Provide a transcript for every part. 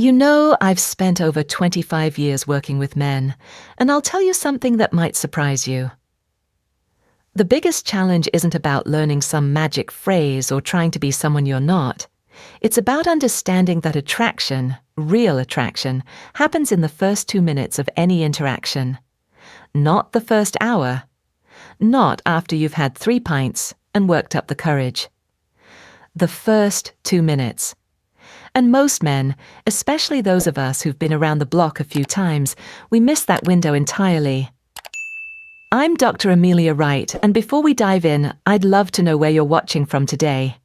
You know, I've spent over 25 years working with men, and I'll tell you something that might surprise you. The biggest challenge isn't about learning some magic phrase or trying to be someone you're not. It's about understanding that attraction, real attraction, happens in the first 2 minutes of any interaction. Not the first hour. Not after you've had 3 pints and worked up the courage. The first 2 minutes. And most men, especially those of us who've been around the block a few times, we miss that window entirely. I'm Dr. Amelia Wright, and before we dive in, I'd love to know where you're watching from today.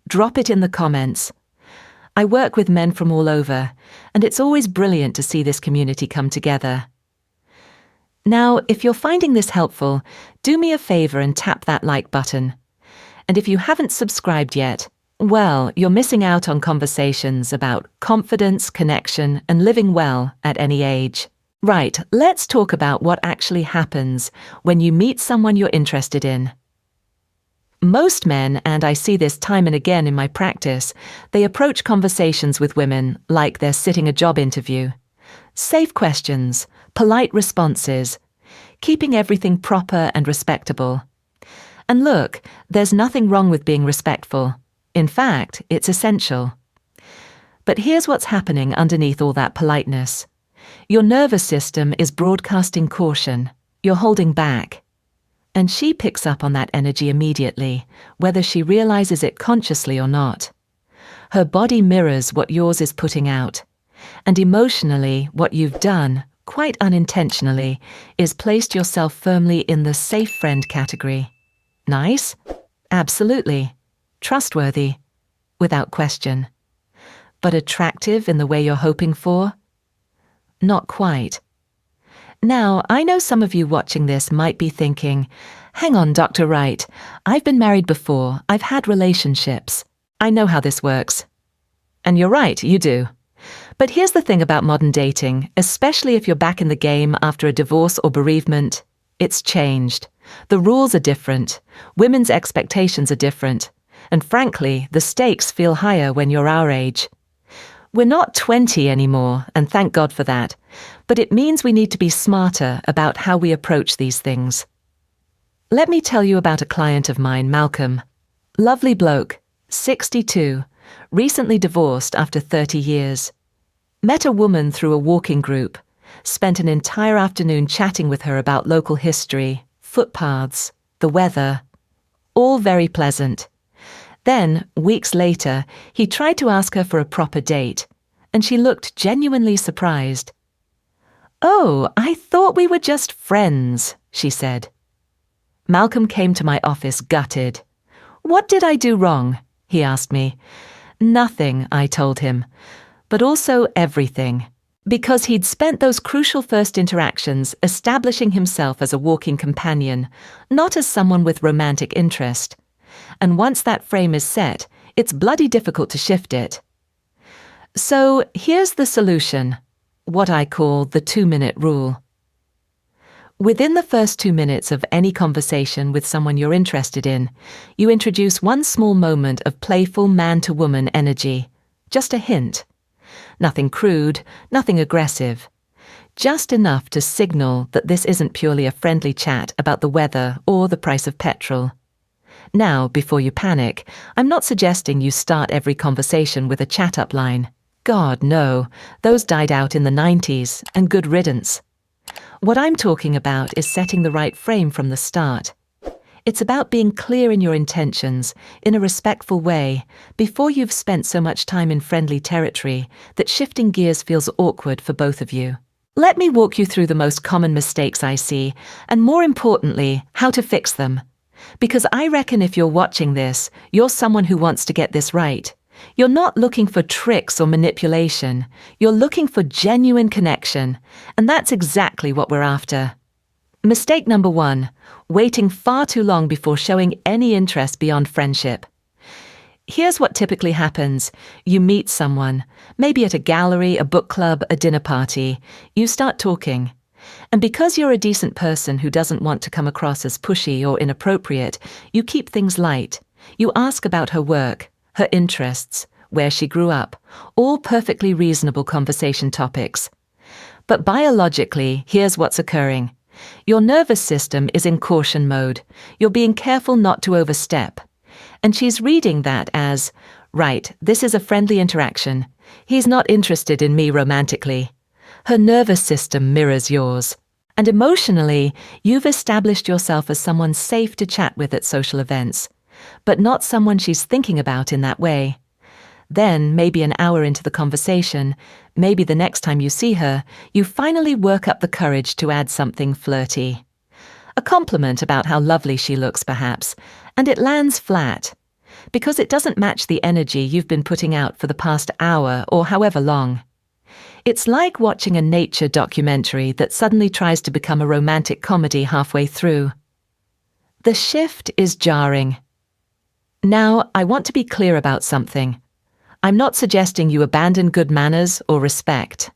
Drop it in the comments. I work with men from all over, and it's always brilliant to see this community come together. Now, if you're finding this helpful, do me a favor and tap that like button. And if you haven't subscribed yet, well, you're missing out on conversations about confidence, connection, and living well at any age. Right, let's talk about what actually happens when you meet someone you're interested in. Most men, and I see this time and again in my practice, they approach conversations with women like they're sitting a job interview. Safe questions, polite responses, keeping everything proper and respectable. And look, there's nothing wrong with being respectful. In fact, it's essential. But here's what's happening underneath all that politeness. Your nervous system is broadcasting caution. You're holding back. And she picks up on that energy immediately, whether she realizes it consciously or not. Her body mirrors what yours is putting out. And emotionally, what you've done, quite unintentionally, is placed yourself firmly in the safe friend category. Nice? Absolutely. Trustworthy? Without question. But attractive in the way you're hoping for? Not quite. Now, I know some of you watching this might be thinking, hang on, Dr. Wright, I've been married before, I've had relationships. I know how this works. And you're right, you do. But here's the thing about modern dating, especially if you're back in the game after a divorce or bereavement, it's changed. The rules are different. Women's expectations are different. And frankly, the stakes feel higher when you're our age. We're not 20 anymore, and thank God for that, but it means we need to be smarter about how we approach these things. Let me tell you about a client of mine, Malcolm. Lovely bloke, 62, recently divorced after 30 years. Met a woman through a walking group, spent an entire afternoon chatting with her about local history, footpaths, the weather. All very pleasant. Then, weeks later, he tried to ask her for a proper date, and she looked genuinely surprised. "Oh, I thought we were just friends," she said. Malcolm came to my office gutted. "What did I do wrong?" he asked me. "Nothing," I told him, but also everything. Because he'd spent those crucial first interactions establishing himself as a walking companion, not as someone with romantic interest. And once that frame is set, it's bloody difficult to shift it. So here's the solution, what I call the 2-minute rule. Within the first 2 minutes of any conversation with someone you're interested in, you introduce one small moment of playful man-to-woman energy. Just a hint. Nothing crude, nothing aggressive. Just enough to signal that this isn't purely a friendly chat about the weather or the price of petrol. Now, before you panic, I'm not suggesting you start every conversation with a chat-up line. God, no. Those died out in the 90s, and good riddance. What I'm talking about is setting the right frame from the start. It's about being clear in your intentions, in a respectful way, before you've spent so much time in friendly territory that shifting gears feels awkward for both of you. Let me walk you through the most common mistakes I see, and more importantly, how to fix them. Because I reckon if you're watching this, you're someone who wants to get this right. You're not looking for tricks or manipulation. You're looking for genuine connection. And that's exactly what we're after. Mistake number 1, waiting far too long before showing any interest beyond friendship. Here's what typically happens. You meet someone, maybe at a gallery, a book club, a dinner party. You start talking. And because you're a decent person who doesn't want to come across as pushy or inappropriate, you keep things light. You ask about her work, her interests, where she grew up, all perfectly reasonable conversation topics. But biologically, here's what's occurring. Your nervous system is in caution mode. You're being careful not to overstep. And she's reading that as, right, this is a friendly interaction. He's not interested in me romantically. Her nervous system mirrors yours. And emotionally, you've established yourself as someone safe to chat with at social events, but not someone she's thinking about in that way. Then, maybe an hour into the conversation, maybe the next time you see her, you finally work up the courage to add something flirty. A compliment about how lovely she looks, perhaps, and it lands flat, because it doesn't match the energy you've been putting out for the past hour or however long. It's like watching a nature documentary that suddenly tries to become a romantic comedy halfway through. The shift is jarring. Now, I want to be clear about something. I'm not suggesting you abandon good manners or respect.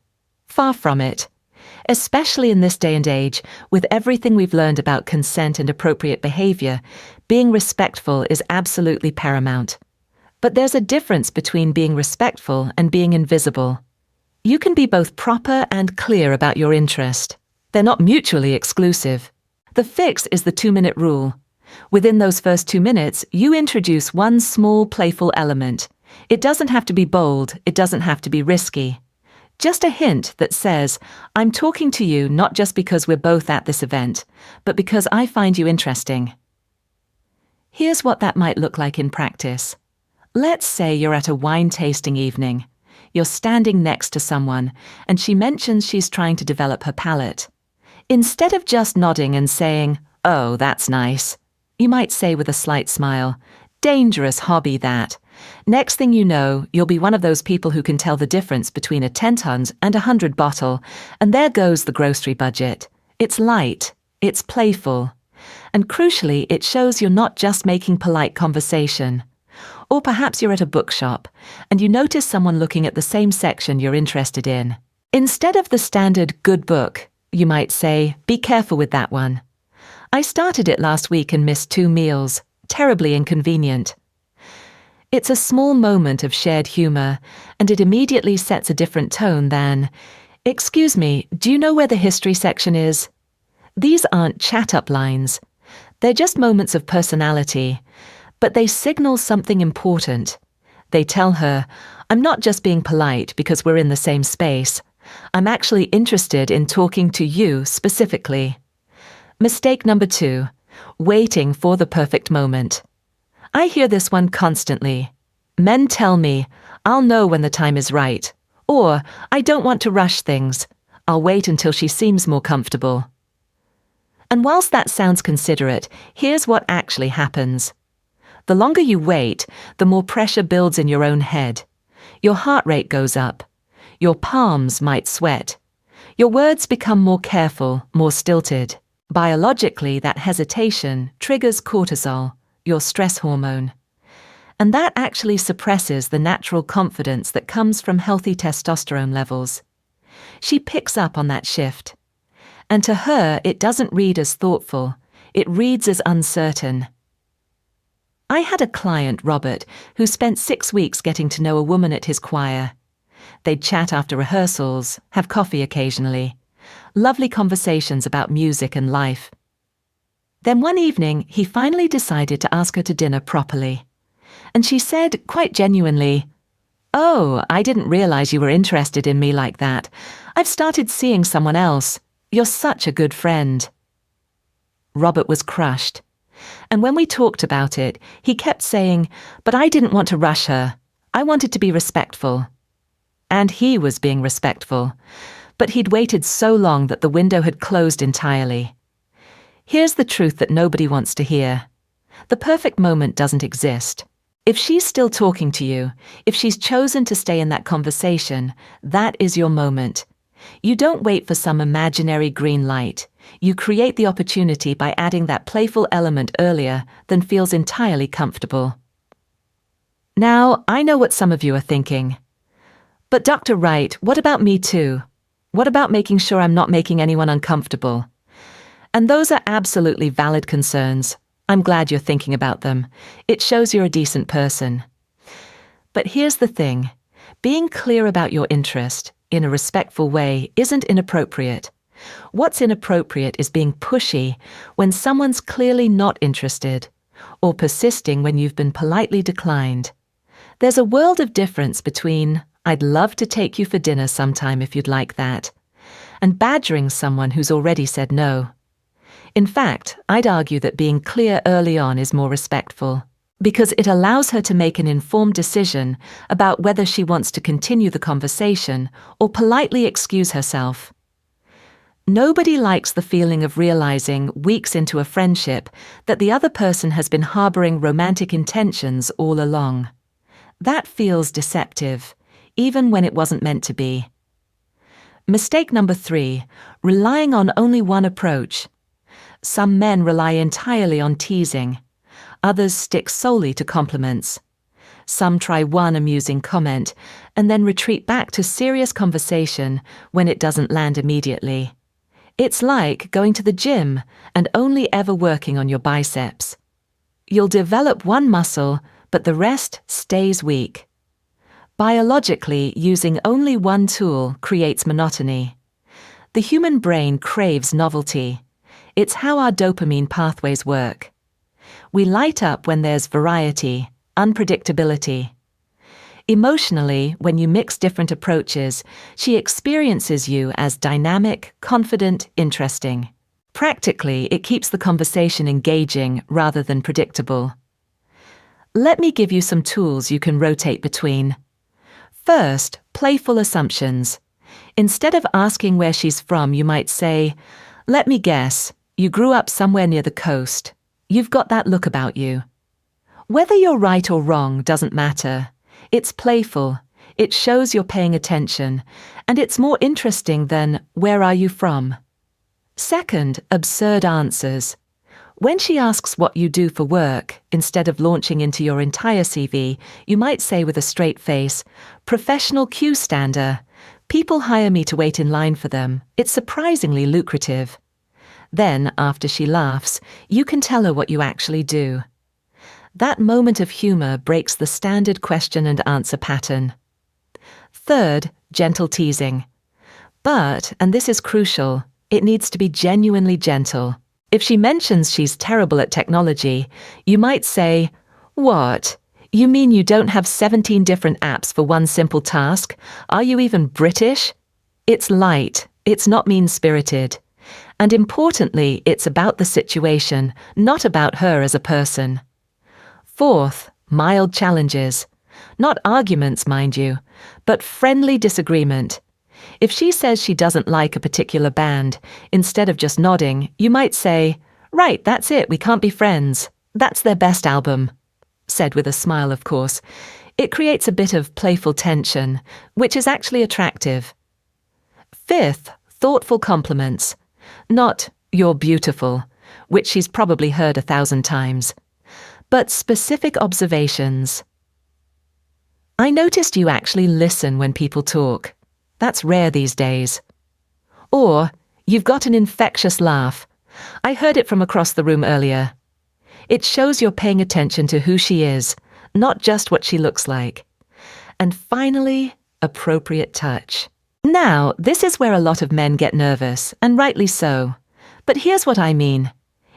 Far from it. Especially in this day and age, with everything we've learned about consent and appropriate behavior, being respectful is absolutely paramount. But there's a difference between being respectful and being invisible. You can be both proper and clear about your interest. They're not mutually exclusive. The fix is the 2-minute rule. Within those first 2 minutes, you introduce one small playful element. It doesn't have to be bold, it doesn't have to be risky. Just a hint that says, I'm talking to you not just because we're both at this event, but because I find you interesting. Here's what that might look like in practice. Let's say you're at a wine tasting evening. You're standing next to someone, and she mentions she's trying to develop her palate. Instead of just nodding and saying, "Oh, that's nice," you might say with a slight smile, "Dangerous hobby, that." Next thing you know, you'll be one of those people who can tell the difference between a 10 tons and a 100 bottle, and there goes the grocery budget. It's light, it's playful, and crucially, it shows you're not just making polite conversation. Or perhaps you're at a bookshop, and you notice someone looking at the same section you're interested in. Instead of the standard "good book," you might say, "Be careful with that one. I started it last week and missed 2 meals. Terribly inconvenient." It's a small moment of shared humor, and it immediately sets a different tone than, "Excuse me, do you know where the history section is?" These aren't chat-up lines. They're just moments of personality, but they signal something important. They tell her, "I'm not just being polite because we're in the same space. I'm actually interested in talking to you specifically." Mistake number 2, waiting for the perfect moment. I hear this one constantly. Men tell me, "I'll know when the time is right," or "I don't want to rush things. I'll wait until she seems more comfortable." And whilst that sounds considerate, here's what actually happens. The longer you wait, the more pressure builds in your own head. Your heart rate goes up. Your palms might sweat. Your words become more careful, more stilted. Biologically, that hesitation triggers cortisol, your stress hormone. And that actually suppresses the natural confidence that comes from healthy testosterone levels. She picks up on that shift. And to her, it doesn't read as thoughtful. It reads as uncertain. I had a client, Robert, who spent 6 weeks getting to know a woman at his choir. They'd chat after rehearsals, have coffee occasionally. Lovely conversations about music and life. Then one evening, he finally decided to ask her to dinner properly. And she said, quite genuinely, "Oh, I didn't realize you were interested in me like that. I've started seeing someone else. You're such a good friend." Robert was crushed. And when we talked about it, he kept saying, "But I didn't want to rush her. I wanted to be respectful." And he was being respectful. But he'd waited so long that the window had closed entirely. Here's the truth that nobody wants to hear. The perfect moment doesn't exist. If she's still talking to you, if she's chosen to stay in that conversation, that is your moment. You don't wait for some imaginary green light. You create the opportunity by adding that playful element earlier than feels entirely comfortable. Now, I know what some of you are thinking. But Dr. Wright, what about me too? What about making sure I'm not making anyone uncomfortable? And those are absolutely valid concerns. I'm glad you're thinking about them. It shows you're a decent person. But here's the thing. Being clear about your interest, in a respectful way, isn't inappropriate. What's inappropriate is being pushy when someone's clearly not interested, or persisting when you've been politely declined. There's a world of difference between, "I'd love to take you for dinner sometime if you'd like that," and badgering someone who's already said no. In fact, I'd argue that being clear early on is more respectful, because it allows her to make an informed decision about whether she wants to continue the conversation or politely excuse herself. Nobody likes the feeling of realizing, weeks into a friendship, that the other person has been harboring romantic intentions all along. That feels deceptive, even when it wasn't meant to be. Mistake number 3, relying on only one approach. Some men rely entirely on teasing. Others stick solely to compliments. Some try one amusing comment and then retreat back to serious conversation when it doesn't land immediately. It's like going to the gym and only ever working on your biceps. You'll develop one muscle, but the rest stays weak. Biologically, using only one tool creates monotony. The human brain craves novelty. It's how our dopamine pathways work. We light up when there's variety, unpredictability. Emotionally, when you mix different approaches, she experiences you as dynamic, confident, interesting. Practically, it keeps the conversation engaging rather than predictable. Let me give you some tools you can rotate between. First, playful assumptions. Instead of asking where she's from, you might say, "Let me guess, you grew up somewhere near the coast. You've got that look about you." Whether you're right or wrong doesn't matter. It's playful, it shows you're paying attention, and it's more interesting than, "Where are you from?" Second, absurd answers. When she asks what you do for work, instead of launching into your entire CV, you might say with a straight face, "Professional queue stander. People hire me to wait in line for them. It's surprisingly lucrative." Then, after she laughs, you can tell her what you actually do. That moment of humor breaks the standard question and answer pattern. Third, gentle teasing. But, and this is crucial, it needs to be genuinely gentle. If she mentions she's terrible at technology, you might say, "What? You mean you don't have 17 different apps for one simple task? Are you even British?" It's light, it's not mean-spirited. And importantly, it's about the situation, not about her as a person. Fourth, mild challenges. Not arguments, mind you, but friendly disagreement. If she says she doesn't like a particular band, instead of just nodding, you might say, "Right, that's it, we can't be friends. That's their best album." Said with a smile, of course. It creates a bit of playful tension, which is actually attractive. Fifth, thoughtful compliments. Not, "You're beautiful," which she's probably heard 1,000 times, but specific observations. "I noticed you actually listen when people talk. That's rare these days." Or, "You've got an infectious laugh. I heard it from across the room earlier." It shows you're paying attention to who she is, not just what she looks like. And finally, appropriate touch. Now, this is where a lot of men get nervous, and rightly so. But here's what I mean.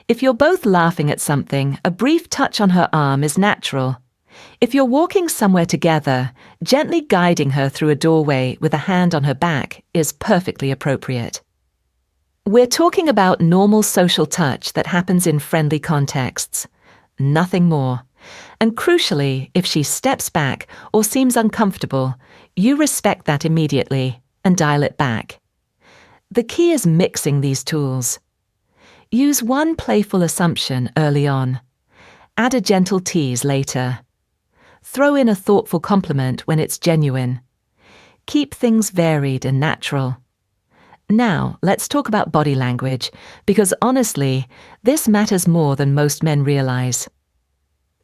If you're both laughing at something, a brief touch on her arm is natural. If you're walking somewhere together, gently guiding her through a doorway with a hand on her back is perfectly appropriate. We're talking about normal social touch that happens in friendly contexts. Nothing more. And crucially, if she steps back or seems uncomfortable, you respect that immediately and dial it back. The key is mixing these tools. Use one playful assumption early on. Add a gentle tease later. Throw in a thoughtful compliment when it's genuine. Keep things varied and natural. Now, let's talk about body language, because honestly, this matters more than most men realize.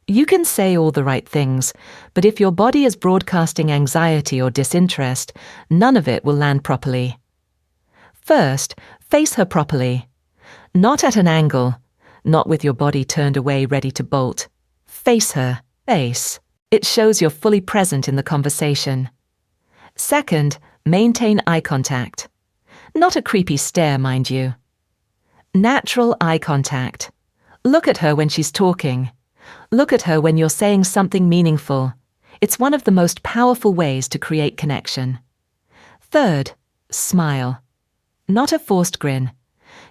You can say all the right things, but if your body is broadcasting anxiety or disinterest, none of it will land properly. First, face her properly. Not at an angle, not with your body turned away ready to bolt. Face her, face. It shows you're fully present in the conversation. Second, maintain eye contact. Not a creepy stare, mind you. Natural eye contact. Look at her when she's talking. Look at her when you're saying something meaningful. It's one of the most powerful ways to create connection. Third, smile. Not a forced grin.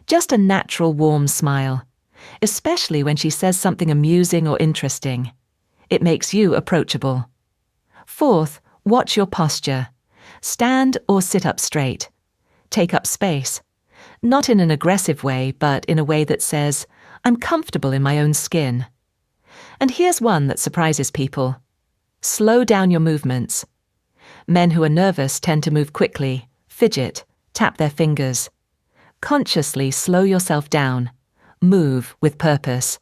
Just a natural, warm smile. Especially when she says something amusing or interesting. It makes you approachable. Fourth, watch your posture. Stand or sit up straight. Take up space. Not in an aggressive way, but in a way that says, I'm comfortable in my own skin. And here's one that surprises people. Slow down your movements. Men who are nervous tend to move quickly, fidget, tap their fingers. Consciously slow yourself down. Move with purpose.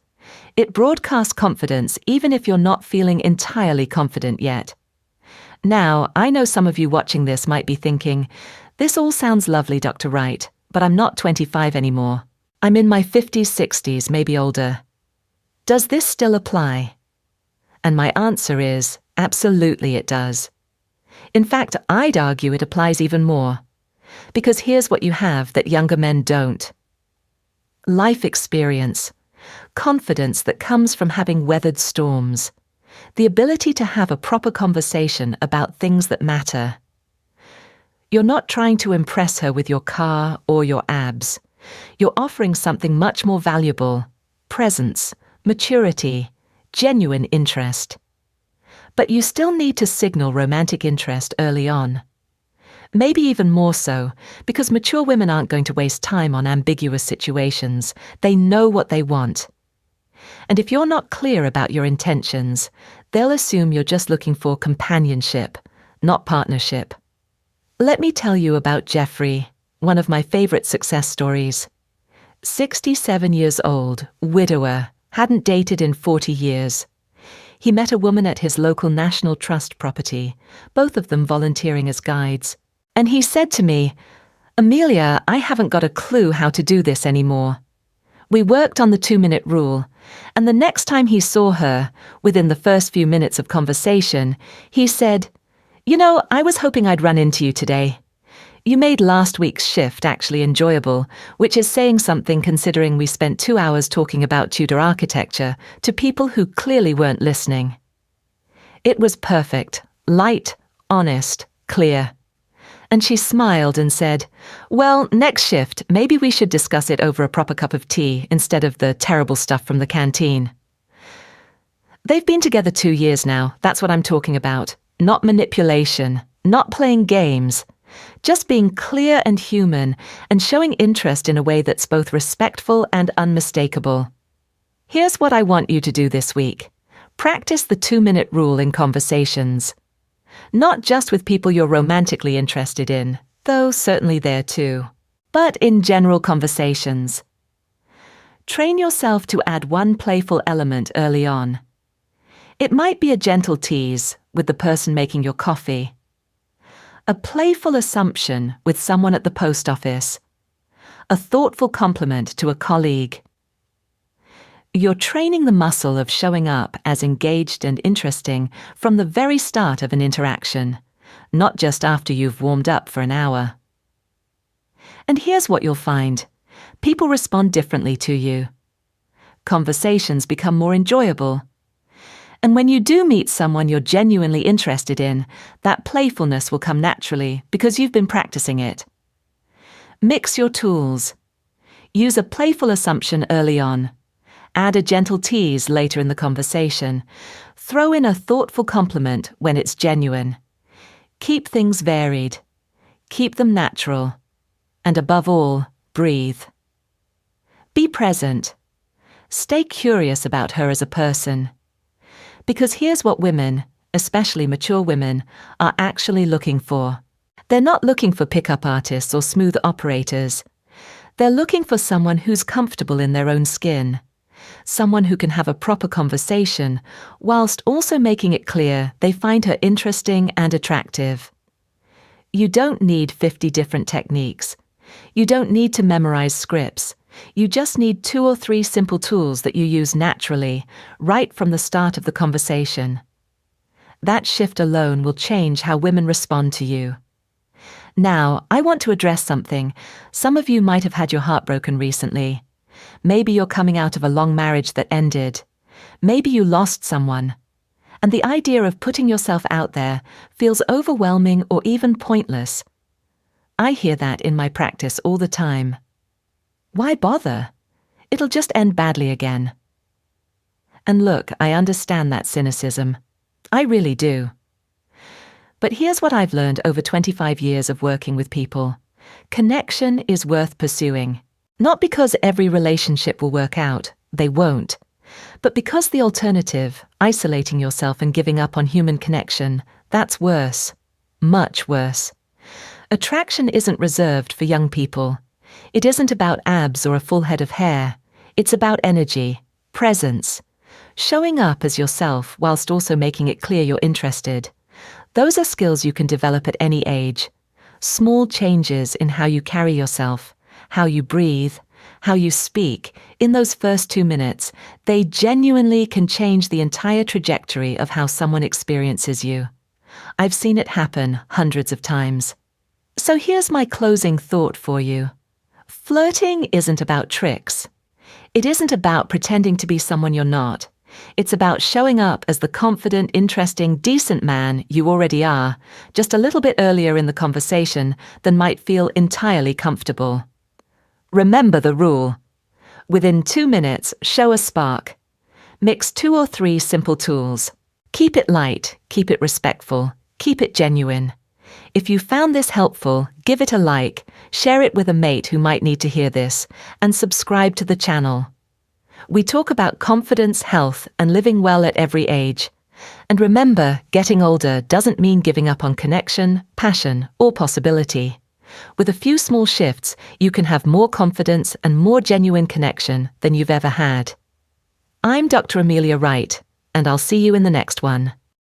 It broadcasts confidence even if you're not feeling entirely confident yet. Now, I know some of you watching this might be thinking, this all sounds lovely, Dr. Wright, but I'm not 25 anymore. I'm in my 50s, 60s, maybe older. Does this still apply? And my answer is, absolutely it does. In fact, I'd argue it applies even more. Because here's what you have that younger men don't. Life experience. Confidence that comes from having weathered storms. The ability to have a proper conversation about things that matter. You're not trying to impress her with your car or your abs. You're offering something much more valuable. Presence, maturity, genuine interest. But you still need to signal romantic interest early on. Maybe even more so, because mature women aren't going to waste time on ambiguous situations. They know what they want. And if you're not clear about your intentions, they'll assume you're just looking for companionship, not partnership. Let me tell you about Jeffrey, one of my favorite success stories. 67 years old, widower, hadn't dated in 40 years. He met a woman at his local National Trust property, both of them volunteering as guides. And he said to me, Amelia, I haven't got a clue how to do this anymore. We worked on the 2-minute rule, and the next time he saw her, within the first few minutes of conversation, he said, You know, I was hoping I'd run into you today. You made last week's shift actually enjoyable, which is saying something considering we spent 2 hours talking about Tudor architecture to people who clearly weren't listening. It was perfect, light, honest, clear. And she smiled and said, Well, next shift, maybe we should discuss it over a proper cup of tea instead of the terrible stuff from the canteen. They've been together 2 years now, that's what I'm talking about. Not manipulation, not playing games. Just being clear and human and showing interest in a way that's both respectful and unmistakable. Here's what I want you to do this week. Practice the 2-minute rule in conversations. Not just with people you're romantically interested in, though certainly there too, but in general conversations. Train yourself to add one playful element early on. It might be a gentle tease with the person making your coffee. A playful assumption with someone at the post office. A thoughtful compliment to a colleague. You're training the muscle of showing up as engaged and interesting from the very start of an interaction, not just after you've warmed up for an hour. And here's what you'll find. People respond differently to you. Conversations become more enjoyable. And when you do meet someone you're genuinely interested in, that playfulness will come naturally because you've been practicing it. Mix your tools. Use a playful assumption early on. Add a gentle tease later in the conversation. Throw in a thoughtful compliment when it's genuine. Keep things varied. Keep them natural. And above all, breathe. Be present. Stay curious about her as a person. Because here's what women, especially mature women, are actually looking for. They're not looking for pickup artists or smooth operators. They're looking for someone who's comfortable in their own skin. Someone who can have a proper conversation, whilst also making it clear they find her interesting and attractive. You don't need 50 different techniques. You don't need to memorize scripts. You just need 2 or 3 simple tools that you use naturally, right from the start of the conversation. that shift alone will change how women respond to you. Now, I want to address something. Some of you might have had your heart broken recently. Maybe you're coming out of a long marriage that ended. Maybe you lost someone. And the idea of putting yourself out there feels overwhelming or even pointless. I hear that in my practice all the time. Why bother? It'll just end badly again. And look, I understand that cynicism. I really do. But here's what I've learned over 25 years of working with people. Connection is worth pursuing. Not because every relationship will work out, they won't. But because the alternative, isolating yourself and giving up on human connection, that's worse. Much worse. Attraction isn't reserved for young people. It isn't about abs or a full head of hair. It's about energy, presence, showing up as yourself whilst also making it clear you're interested. Those are skills you can develop at any age. Small changes in how you carry yourself, how you breathe, how you speak, in those first 2 minutes, they genuinely can change the entire trajectory of how someone experiences you. I've seen it happen hundreds of times. So here's my closing thought for you. Flirting isn't about tricks. It isn't about pretending to be someone you're not. It's about showing up as the confident, interesting, decent man you already are, just a little bit earlier in the conversation than might feel entirely comfortable. Remember the rule. Within 2 minutes, show a spark. Mix 2 or 3 simple tools. Keep it light, keep it respectful, keep it genuine. If you found this helpful, give it a like, share it with a mate who might need to hear this, and subscribe to the channel. We talk about confidence, health, and living well at every age. And remember, getting older doesn't mean giving up on connection, passion, or possibility. With a few small shifts, you can have more confidence and more genuine connection than you've ever had. I'm Dr. Amelia Wright, and I'll see you in the next one.